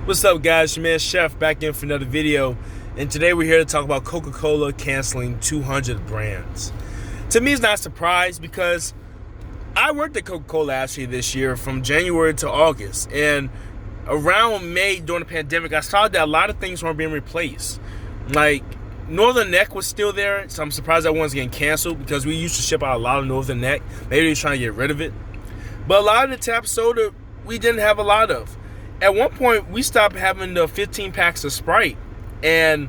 What's up, guys? Your man Chef back in for another video, and today we're here to talk about Coca Cola canceling 200 brands. To me, it's not a surprise because I worked at Coca Cola actually this year from January to August, and around May during the pandemic, I saw that a lot of things weren't being replaced. Like Northern Neck was still there, so I'm surprised that one's getting canceled because we used to ship out a lot of Northern Neck. Maybe they're trying to get rid of it, but a lot of the tap soda we didn't have a lot of. At one point, we stopped having the 15 packs of Sprite. And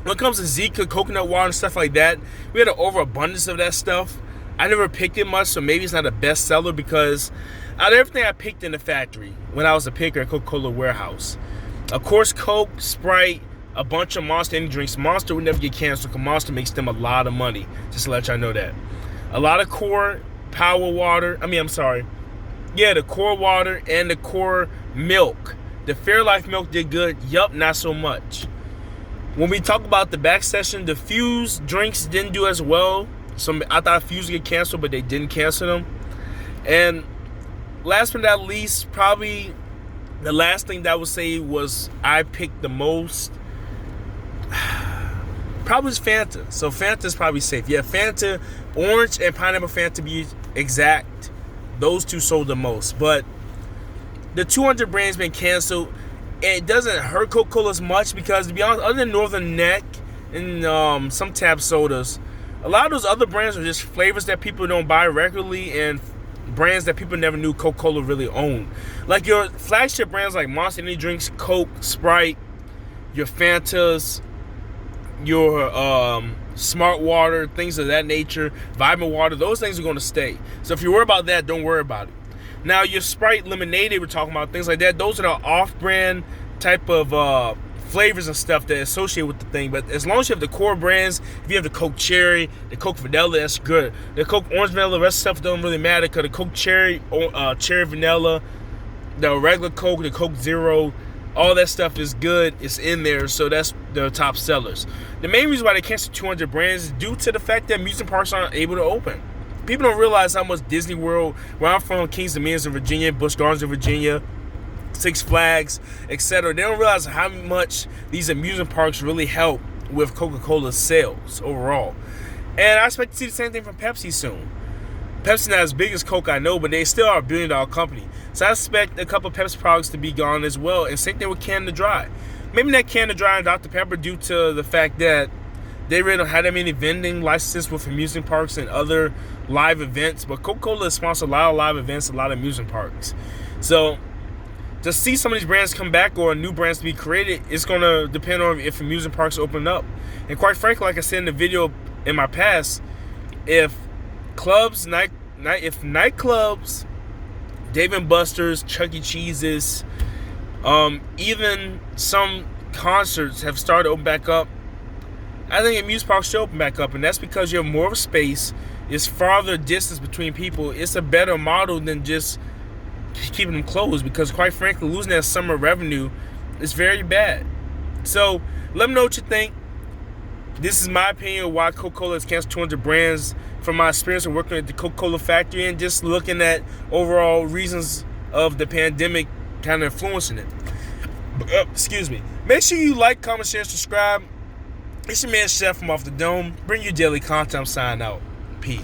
when it comes to Zika, coconut water, and stuff like that, we had an overabundance of that stuff. I never picked it much, so maybe it's not a best seller because out of everything I picked in the factory when I was a picker at Coca-Cola warehouse, of course, Coke, Sprite, a bunch of Monster energy drinks. Monster would never get canceled because Monster makes them a lot of money, just to let y'all know that. A lot of core power water. The core water and the core milk. The Fairlife milk did good. Yup, not so much. When we talk about the back session, the Fuse drinks didn't do as well. I thought Fuse would get canceled, but they didn't cancel them. And last but not least, probably the last thing that I would say was I picked the most. Probably is Fanta. So Fanta is probably safe. Yeah, Fanta, orange and pineapple Fanta to be exact. Those two sold the most. But the 200 brands been canceled, and it doesn't hurt Coca-Cola as much because, to be honest, other than Northern Neck and some tap sodas, a lot of those other brands are just flavors that people don't buy regularly and brands that people never knew Coca-Cola really owned. Like your flagship brands like Monster Energy Drinks, Coke, Sprite, your Fantas, your Smart Water, things of that nature, Vitamin Water, those things are going to stay. So if you worry about that, don't worry about it. Now, your Sprite Lemonade, we're talking about things like that. Those are the off-brand type of flavors and stuff that associate with the thing. But as long as you have the core brands, if you have the Coke Cherry, the Coke Vanilla, that's good. The Coke Orange Vanilla, the rest of the stuff don't really matter because the Coke Cherry, Cherry Vanilla, the regular Coke, the Coke Zero, all that stuff is good. It's in there, so that's the top sellers. The main reason why they canceled 200 brands is due to the fact that amusement parks aren't able to open. People don't realize how much Disney World, where I'm from, Kings Dominions in Virginia, Busch Gardens in Virginia, Six Flags, etc. They don't realize how much these amusement parks really help with Coca-Cola's sales overall. And I expect to see the same thing from Pepsi soon. Pepsi not as big as Coke, I know, but they still are a billion-dollar company. So I expect a couple of Pepsi products to be gone as well. And same thing with Canada Dry. Maybe not Canada Dry and Dr. Pepper due to the fact that they really don't have that many vending licenses with amusement parks and other live events. But Coca-Cola has sponsored a lot of live events, a lot of amusement parks. So to see some of these brands come back or new brands to be created, it's going to depend on if amusement parks open up. And quite frankly, like I said in the video in my past, if nightclubs, Dave & Buster's, Chuck E. Cheese's, even some concerts have started to open back up, I think amusement parks should open back up, and that's because you have more of a space. It's farther distance between people. It's a better model than just keeping them closed because, quite frankly, losing that summer revenue is very bad. So let me know what you think. This is my opinion of why Coca-Cola has canceled 200 brands from my experience of working at the Coca-Cola factory and just looking at overall reasons of the pandemic kind of influencing it. Excuse me. Make sure you like, comment, share, subscribe. It's your man Chef from Off the Dome. Bring you daily content. I'm signing out. Peace.